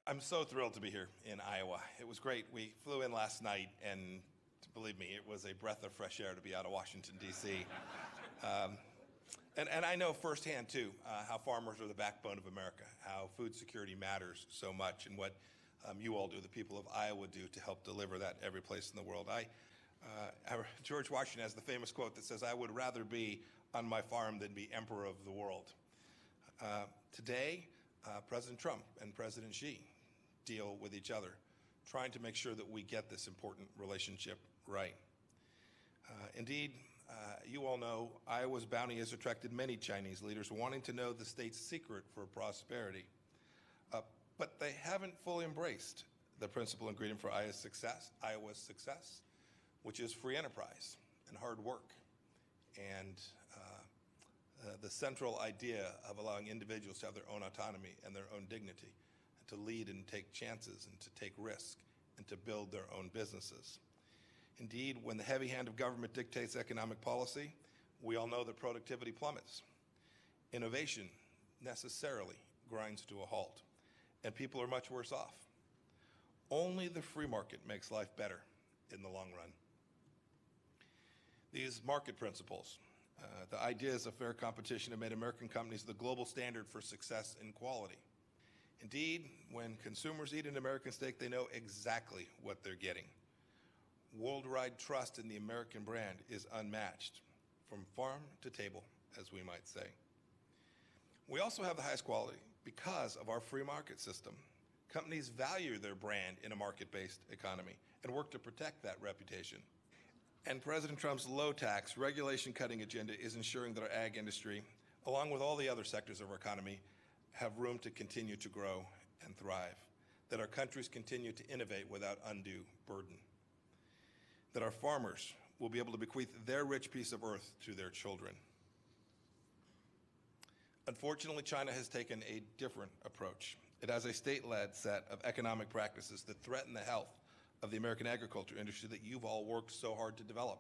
I'm so thrilled to be here in Iowa. It was great. We flew in last night, and believe me, it was a breath of fresh air to be out of Washington, D.C. And I know firsthand, too, how farmers are the backbone of America, how food security matters so much, and what you all do, the people of Iowa do, to help deliver that every place in the world. George Washington has the famous quote that says, "I would rather be on my farm than be emperor of the world." Today, President Trump and President Xi deal with each other, trying to make sure that we get this important relationship right. Indeed, you all know Iowa's bounty has attracted many Chinese leaders wanting to know the state's secret for prosperity. But they haven't fully embraced the principal ingredient for Iowa's success, which is free enterprise and hard work, and the central idea of allowing individuals to have their own autonomy and their own dignity, and to lead and take chances and to take risk and to build their own businesses. Indeed, when the heavy hand of government dictates economic policy, we all know that productivity plummets. Innovation necessarily grinds to a halt, and people are much worse off. Only the free market makes life better in the long run. These market principles, the ideas of fair competition, have made American companies the global standard for success and quality. Indeed, when consumers eat an American steak, they know exactly what they're getting. Worldwide trust in the American brand is unmatched, from farm to table, as we might say. We also have the highest quality because of our free market system. Companies value their brand in a market-based economy and work to protect that reputation. And President Trump's low-tax, regulation-cutting agenda is ensuring that our ag industry, along with all the other sectors of our economy, have room to continue to grow and thrive, that our countries continue to innovate without undue burden, that our farmers will be able to bequeath their rich piece of earth to their children. Unfortunately, China has taken a different approach. It has a state-led set of economic practices that threaten the health of the American agriculture industry that you've all worked so hard to develop.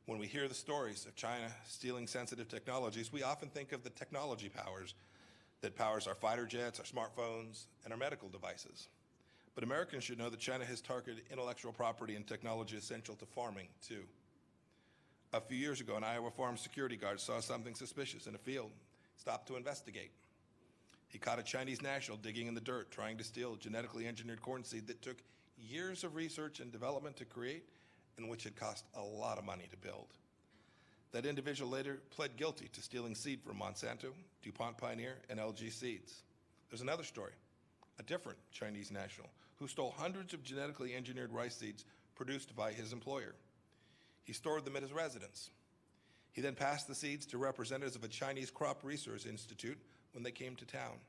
When we hear the stories of China stealing sensitive technologies, we often think of the technology that powers our fighter jets, our smartphones, and our medical devices. But Americans should know that China has targeted intellectual property and technology essential to farming, too. A few years ago, an Iowa farm security guard saw something suspicious in a field, stopped to investigate. He caught a Chinese national digging in the dirt, trying to steal a genetically engineered corn seed that took years of research and development to create, and which had cost a lot of money to build. That individual later pled guilty to stealing seed from Monsanto, DuPont Pioneer, and LG Seeds. There's another story, a different Chinese national who stole hundreds of genetically engineered rice seeds produced by his employer. He stored them at his residence. He then passed the seeds to representatives of a Chinese crop research institute when they came to town.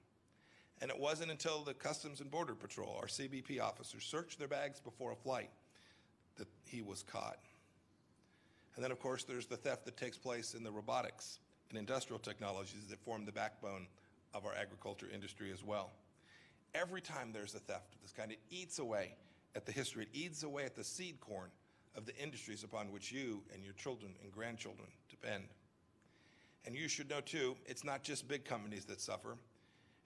And it wasn't until the Customs and Border Patrol, our CBP officers, searched their bags before a flight that he was caught. And then, of course, there's the theft that takes place in the robotics and industrial technologies that form the backbone of our agriculture industry as well. Every time there's a theft of this kind, it eats away at the history. It eats away at the seed corn of the industries upon which you and your children and grandchildren depend. And you should know, too, it's not just big companies that suffer.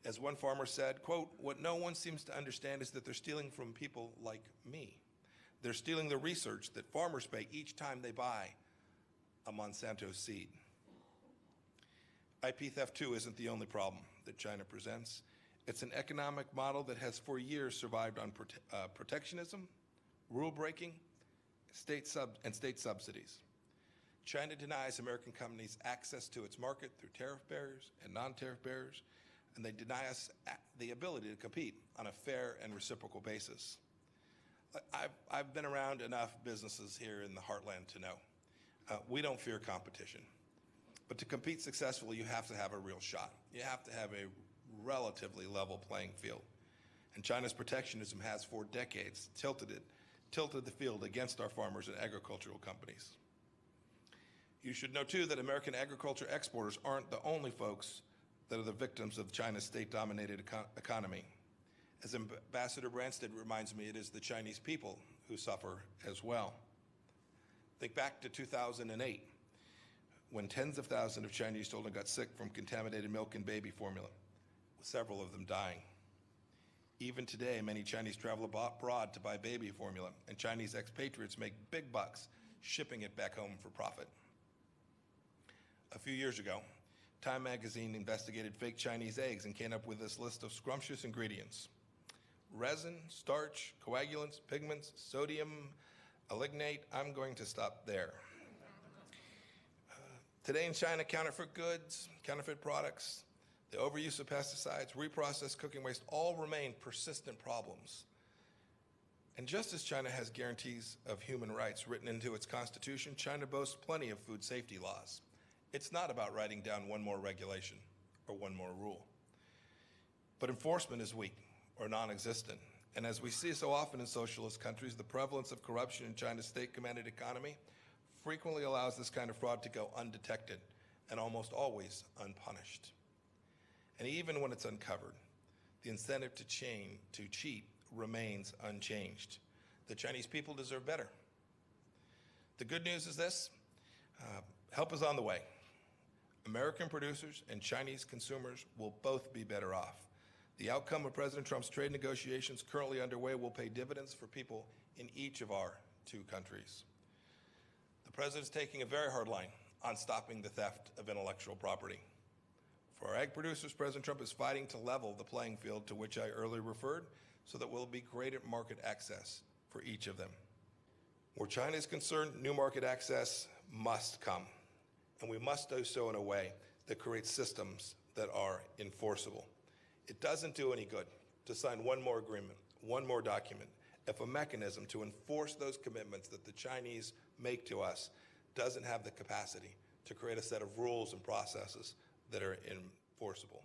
As one farmer said, quote, "What no one seems to understand is that they're stealing from people like me. They're stealing the research that farmers pay each time they buy a Monsanto seed." IP theft, too, isn't the only problem that China presents. It's an economic model that has for years survived on protectionism, rule breaking, state subsidies. China denies American companies access to its market through tariff barriers and non-tariff barriers, and they deny us the ability to compete on a fair and reciprocal basis. I've been around enough businesses here in the heartland to know we don't fear competition. But to compete successfully, you have to have a real shot. You have to have a relatively level playing field. And China's protectionism has for decades tilted the field against our farmers and agricultural companies. You should know, too, that American agriculture exporters aren't the only folks that are the victims of China's state-dominated economy. As Ambassador Branstad reminds me, it is the Chinese people who suffer as well. Think back to 2008, when tens of thousands of Chinese children got sick from contaminated milk and baby formula, with several of them dying. Even today, many Chinese travel abroad to buy baby formula, and Chinese expatriates make big bucks shipping it back home for profit. A few years ago, Time magazine investigated fake Chinese eggs and came up with this list of scrumptious ingredients: resin, starch, coagulants, pigments, sodium, alignate. I'm going to stop there. Today in China, counterfeit goods, counterfeit products, the overuse of pesticides, reprocessed cooking waste all remain persistent problems. And just as China has guarantees of human rights written into its constitution, China boasts plenty of food safety laws. It's not about writing down one more regulation or one more rule. But enforcement is weak or non-existent. And as we see so often in socialist countries, the prevalence of corruption in China's state-commanded economy frequently allows this kind of fraud to go undetected and almost always unpunished. And even when it's uncovered, the incentive to cheat remains unchanged. The Chinese people deserve better. The good news is this: help is on the way. American producers and Chinese consumers will both be better off. The outcome of President Trump's trade negotiations currently underway will pay dividends for people in each of our two countries. The president is taking a very hard line on stopping the theft of intellectual property. For our egg producers, President Trump is fighting to level the playing field to which I earlier referred, so that we'll be greater market access for each of them. Where China is concerned, new market access must come, and we must do so in a way that creates systems that are enforceable. It doesn't do any good to sign one more agreement, one more document, if a mechanism to enforce those commitments that the Chinese make to us doesn't have the capacity to create a set of rules and processes that are enforceable.